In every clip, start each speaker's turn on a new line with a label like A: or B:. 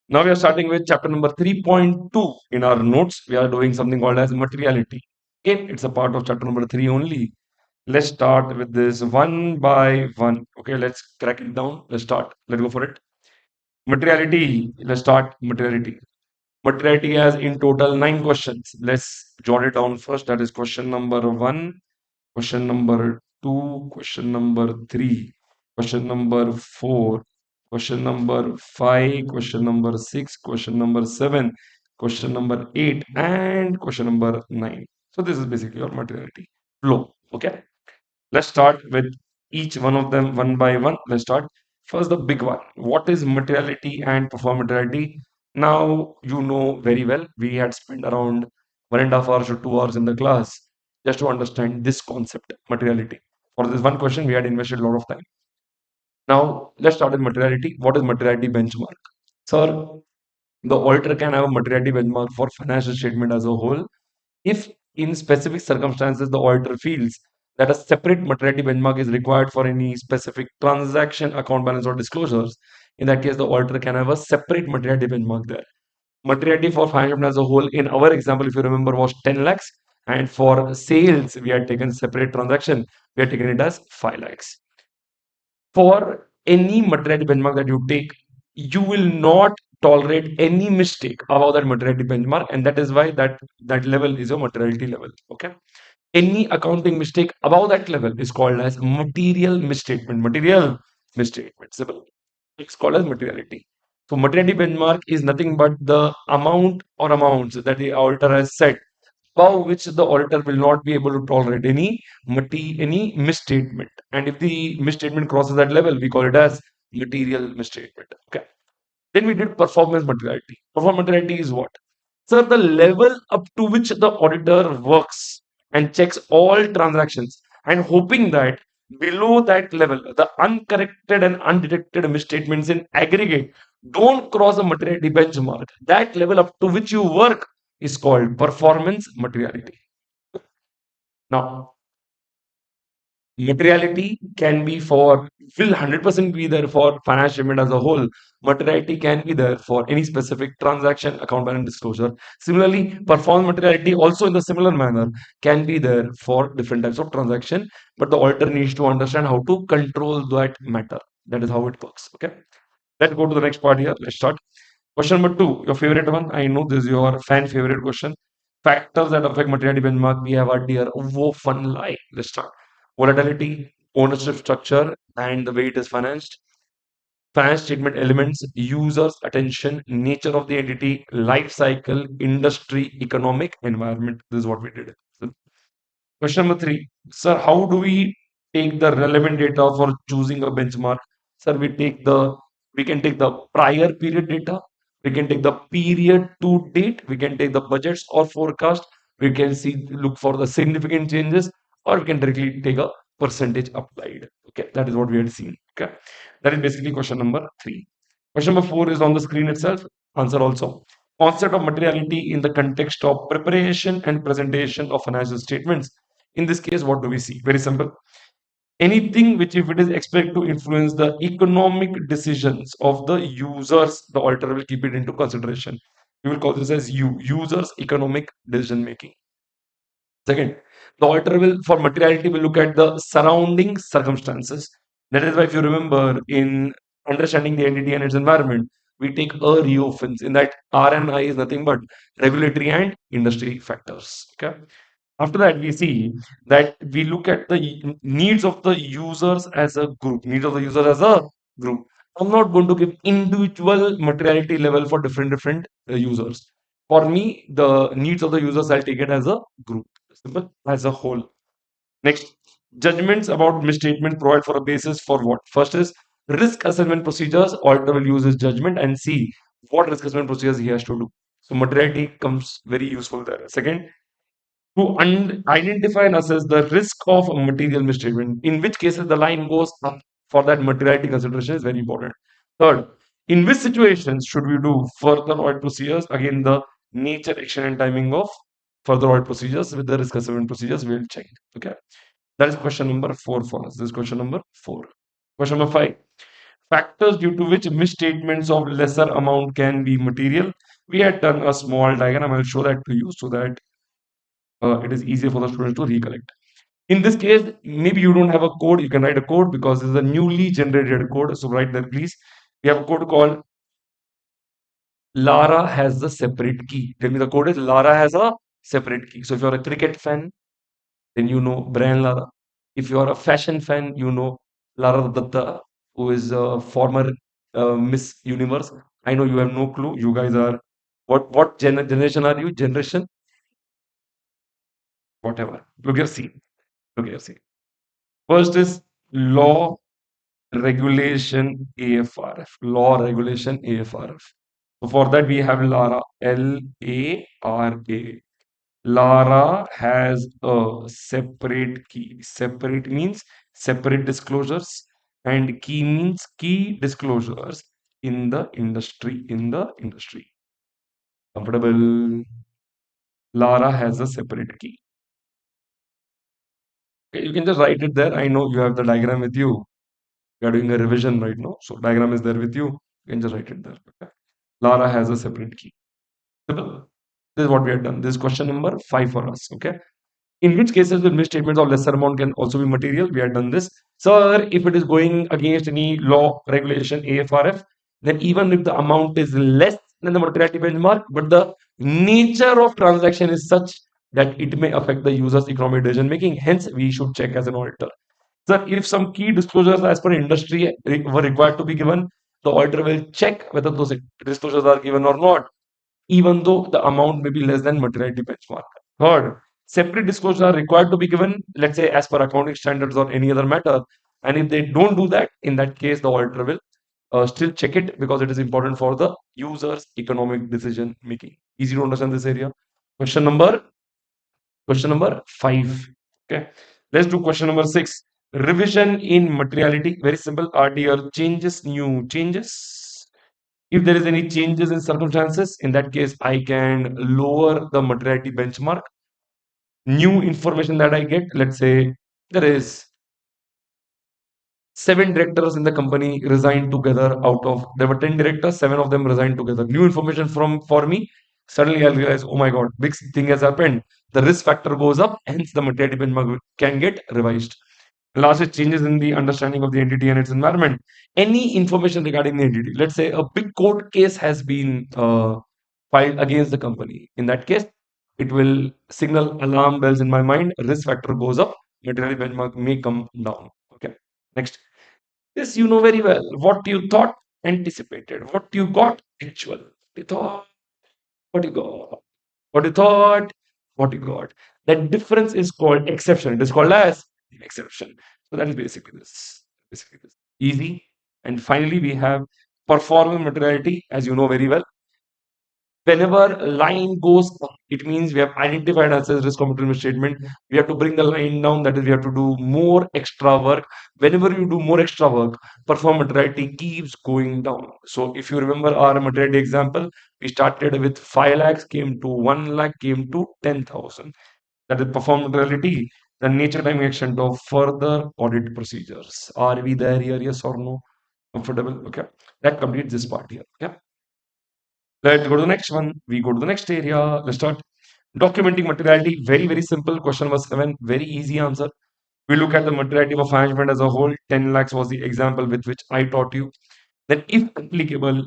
A: Now we are starting with chapter number 3.2 in our notes. We are doing something called as materiality. Okay, it's a part of chapter number 3 only. Let's start with this one by one. Okay, let's crack it down. Let's start. Let's go for it. Materiality. Let's start materiality. Materiality has in total 9 questions. Let's jot it down first. That is question number 1, question number 2, question number 3, question number 4, question number 5, question number 6, question number 7, question number 8, and question number 9. So this is basically your materiality flow. Okay. Let's start with each one of them one by one. Let's start. First, the big one. What is materiality and perform materiality? Now, you know very well. We had spent around 1.5 hours to 2 hours in the class just to understand this concept, materiality. For this one question, we had invested a lot of time. Now, let's start with materiality. What is materiality benchmark? Sir, the auditor can have a materiality benchmark for financial statement as a whole if in specific circumstances the auditor feels that a separate materiality benchmark is required for any specific transaction, account balance, or disclosures. In that case, the auditor can have a separate materiality benchmark there. Materiality for financial as a whole, in our example, if you remember, was 10 lakhs. And for sales, we had taken separate transaction. We had taken it as 5 lakhs. For any materiality benchmark that you take, you will not tolerate any mistake above that materiality benchmark, and that is why that level is your materiality level. Okay. Any accounting mistake above that level is called as material misstatement. Material misstatement. Simple. It's called as materiality. So materiality benchmark is nothing but the amount or amounts that the auditor has set above which the auditor will not be able to tolerate any misstatement. And if the misstatement crosses that level, we call it as material misstatement. Okay. Then we did performance materiality. Performance materiality is what? Sir, the level up to which the auditor works and checks all transactions and hoping that below that level, the uncorrected and undetected misstatements in aggregate don't cross a materiality benchmark. That level up to which you work is called performance materiality. Now, materiality can be for, will 100% be there for financial statement as a whole. Materiality can be there for any specific transaction, account balance, disclosure. Similarly, performance materiality also in the similar manner can be there for different types of transaction, but the auditor needs to understand how to control that matter. That is how it works. Okay. Let's go to the next part here. Let's start. Question number 2, your favorite one. I know this is your fan favorite question. Factors that affect materiality benchmark. We have our dear woeful lie. Let's start. Volatility, ownership structure, and the way it is financed. Finance statement elements, users, attention, nature of the entity, life cycle, industry, economic environment. This is what we did. So, question number 3, sir, how do we take the relevant data for choosing a benchmark? Sir, we can take the prior period data, we can take the period to date, we can take the budgets or forecast, we can look for the significant changes, or we can directly take a percentage applied. Okay, that is what we had seen. Okay, that is basically question number 3. Question number 4 is on the screen itself. Answer also. Concept of materiality in the context of preparation and presentation of financial statements. In this case, what do we see? Very simple. Anything which, if it is expected to influence the economic decisions of the users, the auditor will keep it into consideration. We will call this as users economic decision making. Second, the auditor will, for materiality, will look at the surrounding circumstances. That is why, if you remember, in understanding the entity and its environment, we take a reoffense. In that, R and I is nothing but regulatory and industry factors. Okay. After that, we see that we look at the needs of the users as a group. Needs of the users as a group. I'm not going to give individual materiality level for different users. For me, the needs of the users, I'll take it as a group, simple, as a whole. Next, judgments about misstatement provide for a basis for what? First is risk assessment procedures. Auditor will use his judgment and see what risk assessment procedures he has to do. So materiality comes very useful there. Second, to identify and assess the risk of a material misstatement, in which cases the line goes up for that materiality consideration is very important. Third, in which situations should we do further audit procedures? Again, the nature, action, and timing of further audit procedures with the risk assessment procedures we'll check. Okay, that is question number 4 for us. This is question number 4. Question number 5. Factors due to which misstatements of lesser amount can be material. We had done a small diagram. I'll show that to you so that it is easier for the students to recollect. In this case, maybe you don't have a code. You can write a code because this is a newly generated code. So write there, please. We have a code called Lara has the separate key. Tell me the code is Lara has a separate key. So if you're a cricket fan, then you know Brian Lara. If you are a fashion fan, you know Lara Datta, who is a former Miss Universe. I know you have no clue. You guys are what generation are you? Generation whatever. Look here, see. Look here, see. First is law regulation AFRF. Law regulation AFRF. So for that we have Lara LARA. Lara has a separate key. Separate means separate disclosures, and key means key disclosures in the industry. In the industry. Comfortable? Lara has a separate key. Okay, you can just write it there. I know you have the diagram with you. You are doing a revision right now. So diagram is there with you. You can just write it there. Okay. Lara has a separate key. Simple. This is what we have done. This is question number 5 for us. Okay. In which cases the misstatements of lesser amount can also be material? We have done this. Sir, if it is going against any law, regulation, AFRF, then even if the amount is less than the materiality benchmark, but the nature of transaction is such that it may affect the user's economic decision making. Hence, we should check as an auditor. Sir, if some key disclosures as per industry were required to be given, the auditor will check whether those disclosures are given or not, even though the amount may be less than materiality benchmark. Third, separate disclosures are required to be given, let's say, as per accounting standards or any other matter. And if they don't do that, in that case, the auditor will still check it because it is important for the user's economic decision making. Easy to understand this area. Question number 5. Okay. Let's do question number 6. Revision in materiality. Very simple. RDR changes, new changes. If there is any changes in circumstances, in that case, I can lower the materiality benchmark. New information that I get, let's say there is 7 directors in the company resigned together. Out of there were 10 directors, 7 of them resigned together. New information from for me. Suddenly I'll realize, oh my god, big thing has happened. The risk factor goes up, hence the materiality benchmark can get revised. Last is changes in the understanding of the entity and its environment. Any information regarding the entity, let's say a big court case has been filed against the company. In that case, it will signal alarm bells in my mind. Risk factor goes up, materiality benchmark may come down. Okay. Next. This you know very well. What you thought, anticipated. What you got, actual. You thought, what you got. What you thought, what you got. That difference is called exception. It is called as exception. So that is basically this. Basically this. Easy. And finally, we have performance materiality, as you know very well. Whenever line goes up, it means we have identified as a risk of material misstatement. We have to bring the line down. That is, we have to do more extra work. Whenever you do more extra work, performance materiality keeps going down. So if you remember our materiality example, we started with 5 lakhs, came to 1 lakh, came to 10,000. That is performance materiality. The nature, time, extent of further audit procedures. Are we there here? Yes or no? Comfortable? Okay. That completes this part here. Okay. Let's go to the next one. We go to the next area. Let's start documenting materiality. Very, very simple. Question number 7. Very easy answer. We look at the materiality of management as a whole. 10 lakhs was the example with which I taught you. Then, if applicable,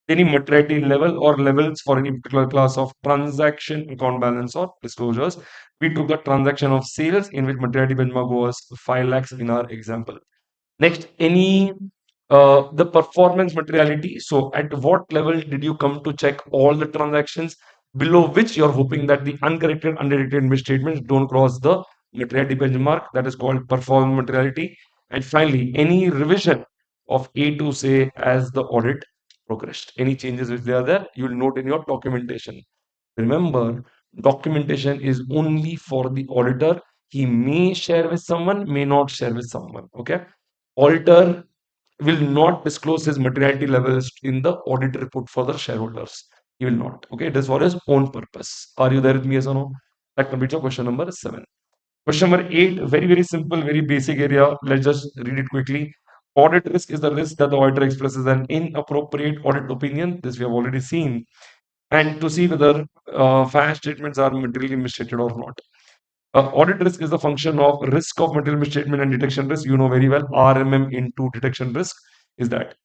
A: any materiality level or levels for any particular class of transaction, account balance, or disclosures. We took the transaction of sales in which materiality benchmark was 5 lakhs in our example. Next, any the performance materiality. So, at what level did you come to check all the transactions below which you're hoping that the uncorrected, unrelated misstatements don't cross the materiality benchmark? That is called performance materiality. And finally, any revision of A to say as the audit progressed. Any changes which they are there, you will note in your documentation. Remember, documentation is only for the auditor. He may share with someone, may not share with someone. Okay. Auditor will not disclose his materiality levels in the audit report for the shareholders. He will not. Okay. It is for his own purpose. Are you there with me, yes or no? That completes your question number 7. Question number 8, very, very simple, very basic area. Let's just read it quickly. Audit risk is the risk that the auditor expresses an inappropriate audit opinion. This we have already seen. And to see whether financial statements are materially misstated or not. Audit risk is the function of risk of material misstatement and detection risk. You know very well, RMM into detection risk is that.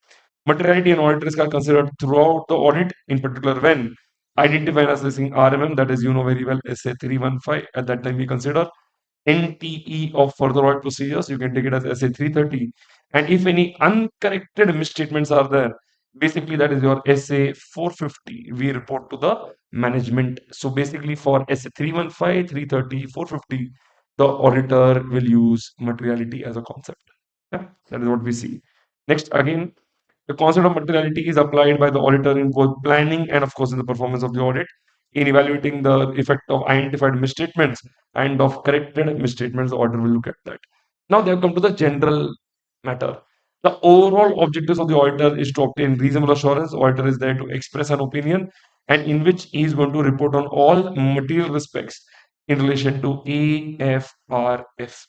A: Materiality and audit risk are considered throughout the audit, in particular when identifying as listing RMM, that is, you know very well, SA 315. At that time, we consider NTE of further audit procedures. You can take it as SA 330. And if any uncorrected misstatements are there, basically that is your SA 450. We report to the management. So basically for SA 315, 330, 450, the auditor will use materiality as a concept. Yeah, that is what we see. Next, again, the concept of materiality is applied by the auditor in both planning and, of course, in the performance of the audit, in evaluating the effect of identified misstatements and of corrected misstatements. The auditor will look at that. Now they have come to the general matter. The overall objectives of the auditor is to obtain reasonable assurance. Auditor is there to express an opinion and in which he is going to report on all material respects in relation to AFRF.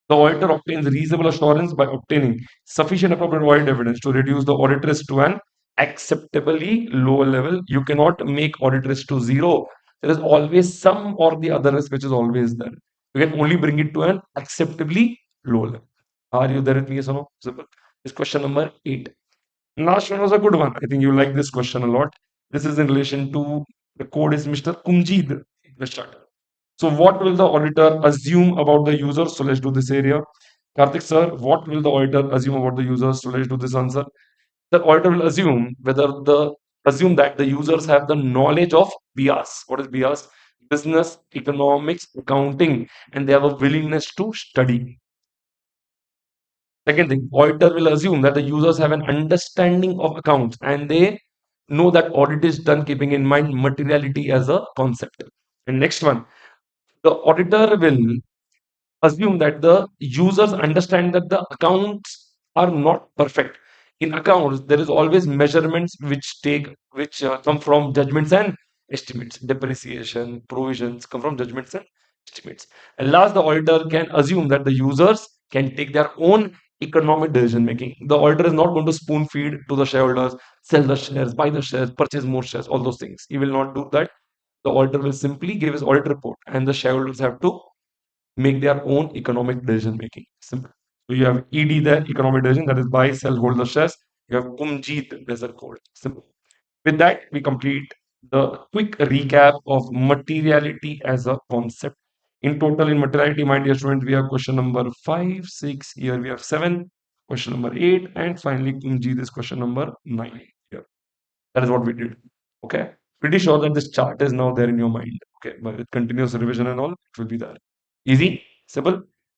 A: The auditor obtains reasonable assurance by obtaining sufficient appropriate audit evidence to reduce the audit risk to an acceptably low level. You cannot make audit risk to zero. There is always some or the other risk which is always there. You can only bring it to an acceptably low level. Are you there with me? Yes or no? Simple. This question number 8. Last one was a good one. I think you like this question a lot. This is in relation to the code is Mr. Kumjid. Let's start. So what will the auditor assume about the user? So let's do this area. Kartik sir, what will the auditor assume about the users? So let's do this answer. The auditor will assume that the users have the knowledge of BIAS. What is BIAS? Business, economics, accounting, and they have a willingness to study. Second thing, auditor will assume that the users have an understanding of accounts and they know that audit is done keeping in mind materiality as a concept. And next one, the auditor will assume that the users understand that the accounts are not perfect. In accounts, there is always measurements which come from judgments and estimates. Depreciation, provisions come from judgments and estimates. And last, the auditor can assume that the users can take their own economic decision making. The auditor is not going to spoon feed to the shareholders, sell the shares, buy the shares, purchase more shares, all those things. He will not do that. The auditor will simply give his audit report, and the shareholders have to make their own economic decision making. Simple. So you have ED there, economic decision, that is buy, sell, hold the shares. You have Kumjit, there's a code. Simple. With that, we complete the quick recap of materiality as a concept. In total, in materiality, my dear student, we have question number 5, 6, here we have 7, question number 8, and finally Kumjit is question number 9 here. That is what we did. Okay. Pretty sure that this chart is now there in your mind. Okay. But with continuous revision and all, it will be there. Easy, simple.